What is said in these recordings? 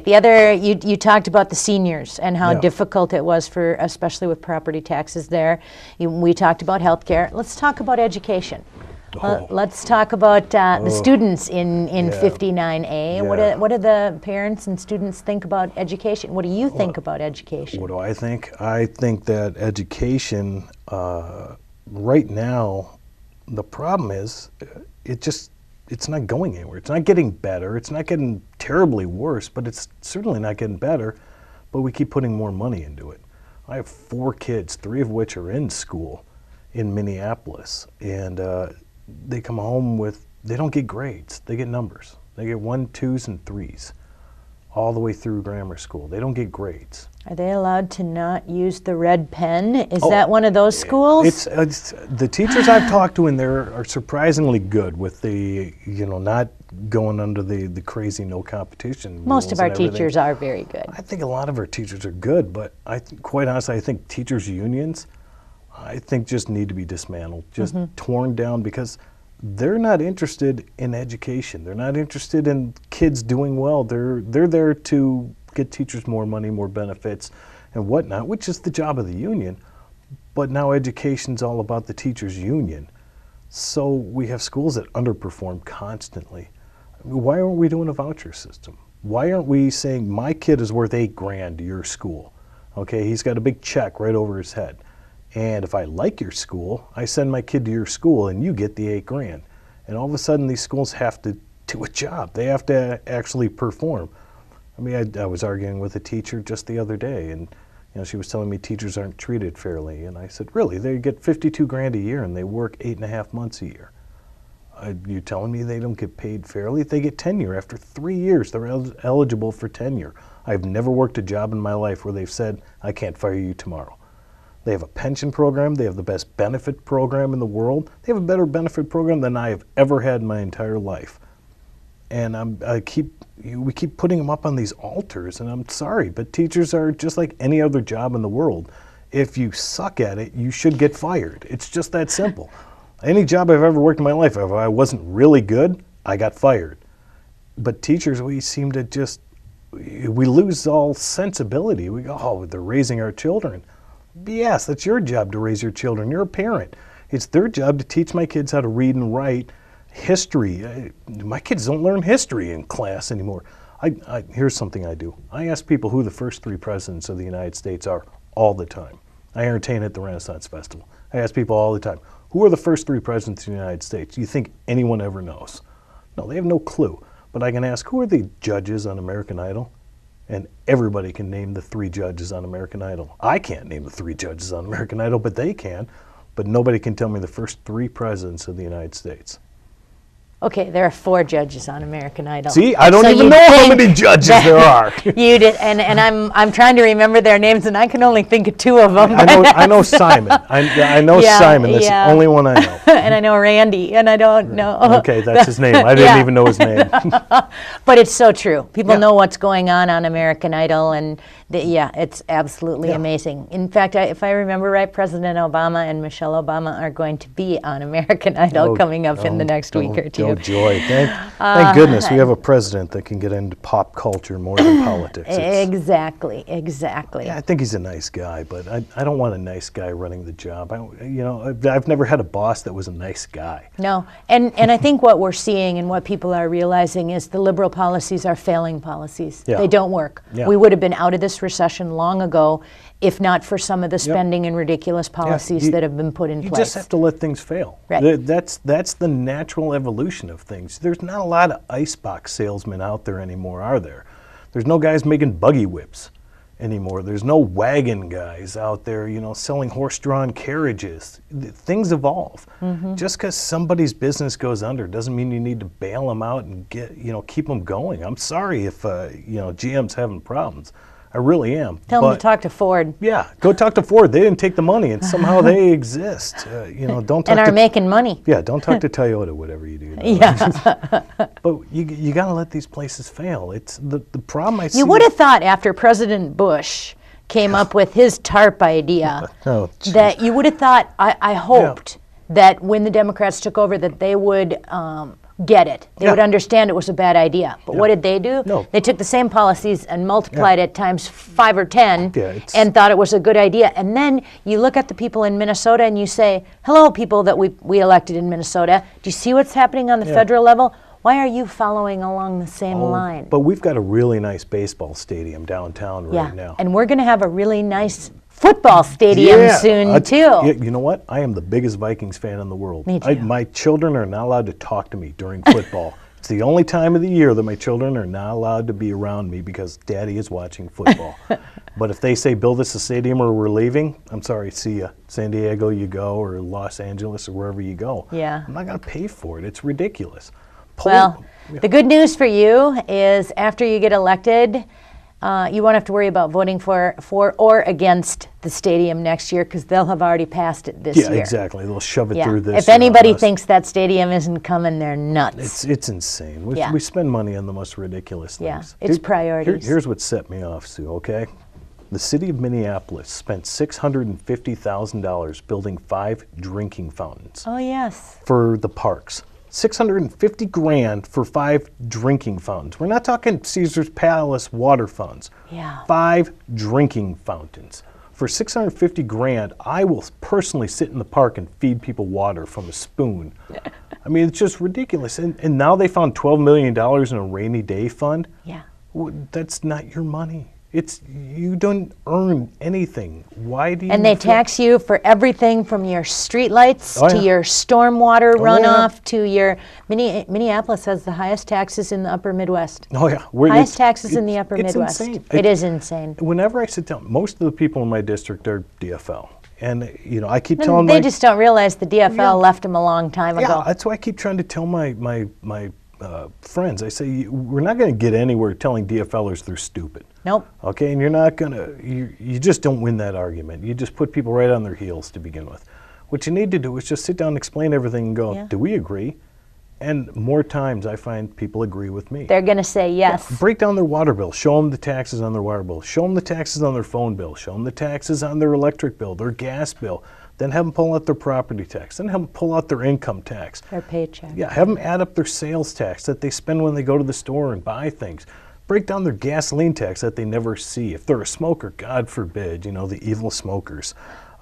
The other, you talked about the seniors and how Yeah. difficult it was for, especially with property taxes there. We talked about healthcare. Let's talk about education. Let's talk about the students in Yeah. 59A. Yeah. What do the parents and students think about education? What do you think about education? What do I think? I think that education, right now, the problem is it's not going anywhere. It's not getting better. It's not getting terribly worse, but it's certainly not getting better. But we keep putting more money into it. I have 4 kids, 3 of which are in school in Minneapolis, and they come home they don't get grades. They get numbers. They get 1s, 2s, and 3s all the way through grammar school. They don't get grades. Are they allowed to not use the red pen? Is that one of those schools? It's the teachers I've talked to in there are surprisingly good with the, not going under the crazy no competition rules. Most of our and everything. teachers are very good. I think a lot of our teachers are good, but quite honestly, I think teachers' unions, I think just need to be dismantled, just torn down, because they're not interested in education. They're not interested in kids doing well. They're there to get teachers more money, more benefits, and whatnot, which is the job of the union. But now education's all about the teachers' union. So we have schools that underperform constantly. Why aren't we doing a voucher system? Why aren't we saying my kid is worth $8,000 to your school? Okay, he's got a big check right over his head. And if I like your school, I send my kid to your school and you get the $8,000. And all of a sudden these schools have to do a job. They have to actually perform. I mean, I was arguing with a teacher just the other day, and she was telling me teachers aren't treated fairly. And I said, really? They get $52,000 a year and they work 8.5 months a year. You're telling me they don't get paid fairly? They get tenure. After 3 years, they're eligible for tenure. I've never worked a job in my life where they've said, I can't fire you tomorrow. They have a pension program. They have the best benefit program in the world. They have a better benefit program than I have ever had in my entire life. And we keep putting them up on these altars, and I'm sorry, but teachers are just like any other job in the world. If you suck at it, you should get fired. It's just that simple. Any job I've ever worked in my life, if I wasn't really good, I got fired. But teachers, we seem to we lose all sensibility. We go, oh, they're raising our children. Yes, that's your job to raise your children. You're a parent. It's their job to teach my kids how to read and write. History. My kids don't learn history in class anymore. Here's something I do. I ask people who the first 3 presidents of the United States are all the time. I entertain at the Renaissance Festival. I ask people all the time, who are the first 3 presidents of the United States? Do you think anyone ever knows? No, they have no clue. But I can ask, who are the judges on American Idol? And everybody can name the 3 judges on American Idol. I can't name the 3 judges on American Idol, but they can. But nobody can tell me the first 3 presidents of the United States. Okay, there are 4 judges on American Idol. See, I don't even know how many judges there are. You did, and I'm trying to remember their names, and I can only think of 2 of them. I know Simon. I know Simon. That's the only one I know. And I know Randy, and I don't know. Okay, that's his name. I didn't even know his name. But it's so true. People know what's going on American Idol, and it's absolutely amazing. In fact, if I remember right, President Obama and Michelle Obama are going to be on American Idol coming up in the next week or 2. Oh, joy. Thank goodness we have a president that can get into pop culture more than politics. Exactly. Yeah, I think he's a nice guy, but I don't want a nice guy running the job. I've never had a boss that was a nice guy. No, and I think what we're seeing and what people are realizing is the liberal policies are failing policies. Yeah. They don't work. Yeah. We would have been out of this recession long ago if not for some of the spending and ridiculous policies that have been put in place. You just have to let things fail. Right. That's the natural evolution of things. There's not a lot of icebox salesmen out there anymore, are there? There's no guys making buggy whips anymore. There's no wagon guys out there, selling horse-drawn carriages. Things evolve. Just because somebody's business goes under doesn't mean you need to bail them out and keep them going. I'm sorry if GM's having problems. I really am. Tell them to talk to Ford. Yeah, go talk to Ford. They didn't take the money, and somehow they exist. Don't talk and are making money. Yeah, don't talk to Toyota, whatever you do. Yeah. But you got to let these places fail. It's the problem I see. You would have thought after President Bush came up with his TARP idea that you would have thought, I hoped that when the Democrats took over that they would get it. They Yeah. would understand it was a bad idea. But what did they do? No. They took the same policies and multiplied it times 5 or 10 and thought it was a good idea. And then you look at the people in Minnesota and you say, hello, people that we elected in Minnesota. Do you see what's happening on the federal level? Why are you following along the same line? But we've got a really nice baseball stadium downtown right now. And we're going to have a really nice football stadium soon, too. You know what? I am the biggest Vikings fan in the world. Me too. My children are not allowed to talk to me during football. It's the only time of the year that my children are not allowed to be around me because Daddy is watching football. But if they say, build us a stadium or we're leaving, I'm sorry, see ya. San Diego you go, or Los Angeles, or wherever you go. Yeah. I'm not going to pay for it. It's ridiculous. Well, the good news for you is after you get elected, you won't have to worry about voting for or against the stadium next year because they'll have already passed it this year. Yeah, exactly. They'll shove it through this. If anybody thinks that stadium isn't coming, they're nuts. It's insane. We spend money on the most ridiculous things. Yeah, it's priorities. Here's what set me off, Sue, okay? The city of Minneapolis spent $650,000 building 5 drinking fountains. Oh, yes. For the parks. $650,000 for 5 drinking fountains. We're not talking Caesar's Palace water fountains. Yeah. 5 drinking fountains. For $650,000, I will personally sit in the park and feed people water from a spoon. I mean, it's just ridiculous. And now they found $12 million in a rainy day fund. Yeah. That's not your money. You don't earn anything. Why do you? And they tax you for everything from your street lights to your stormwater runoff to your Minneapolis has the highest taxes in the upper Midwest. Oh yeah, highest taxes in the upper Midwest. Insane. It is insane. Whenever I sit down, most of the people in my district are DFL, and I keep telling they just don't realize the DFL left them a long time ago. Yeah, that's why I keep trying to tell my friends. I say we're not going to get anywhere telling DFLers they're stupid. Nope. Okay, and you're not going to, you just don't win that argument. You just put people right on their heels to begin with. What you need to do is just sit down and explain everything and go, do we agree? And more times I find people agree with me. They're going to say yes. Yeah, break down their water bill. Show them the taxes on their water bill. Show them the taxes on their phone bill. Show them the taxes on their electric bill, their gas bill. Then have them pull out their property tax. Then have them pull out their income tax. Their paycheck. Yeah, have them add up their sales tax that they spend when they go to the store and buy things. Break down their gasoline tax that they never see. If they're a smoker, God forbid, the evil smokers.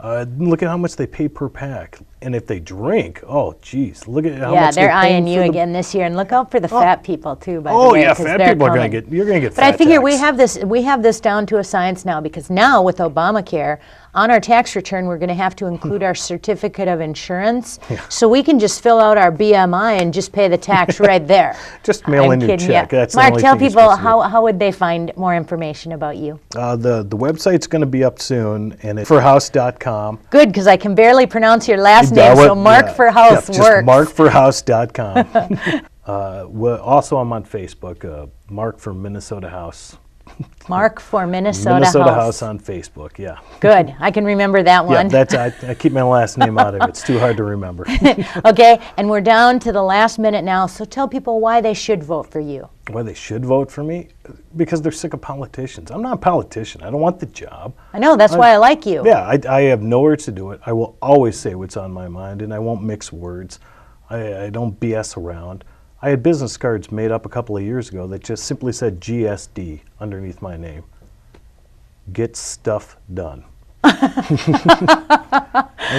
Look at how much they pay per pack. And if they drink, oh, geez, look at how much they're they're eyeing you again this year. And look out for the fat people, too, by the way. Oh, yeah, fat people are going to get, you're going to get fat But I figure tax. we have this down to a science now because now with Obamacare, on our tax return, we're going to have to include our certificate of insurance. So we can just fill out our BMI and just pay the tax right there. Just mail in your check. That's Mark, the only tell thing people how would they find more information about you? The website's going to be up soon, and it's forhouse.com. Good, because I can barely pronounce your last name, so Mark for House works. Just markforhouse.com. Also, I'm on Facebook, Mark for Minnesota House. Mark for Minnesota House on Facebook, yeah. Good, I can remember that one. Yeah, I keep my last name out of it. It's too hard to remember. Okay, and we're down to the last minute now, so tell people why they should vote for you. Why they should vote for me? Because they're sick of politicians. I'm not a politician. I don't want the job. I know, that's why I like you. Yeah, I have nowhere to do it. I will always say what's on my mind, and I won't mix words. I don't BS around. I had business cards made up a couple of years ago that just simply said GSD underneath my name. Get stuff done. And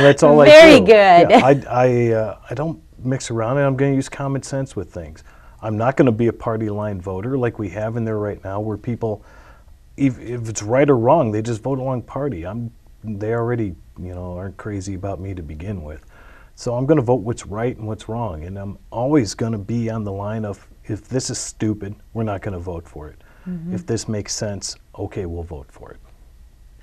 that's all I do. Very good. Yeah, I don't mix around, and I'm going to use common sense with things. I'm not going to be a party line voter like we have in there right now, where people, if it's right or wrong, they just vote along party. They already, aren't crazy about me to begin with. So I'm going to vote what's right and what's wrong, and I'm always going to be on the line of, if this is stupid, we're not going to vote for it. If this makes sense, okay, we'll vote for it.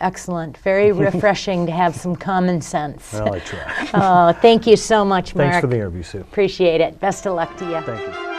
Excellent. Very refreshing to have some common sense. Well, I try. Oh, thank you so much, Mark. Thanks for the interview, Sue. Appreciate it. Best of luck to you. Thank you.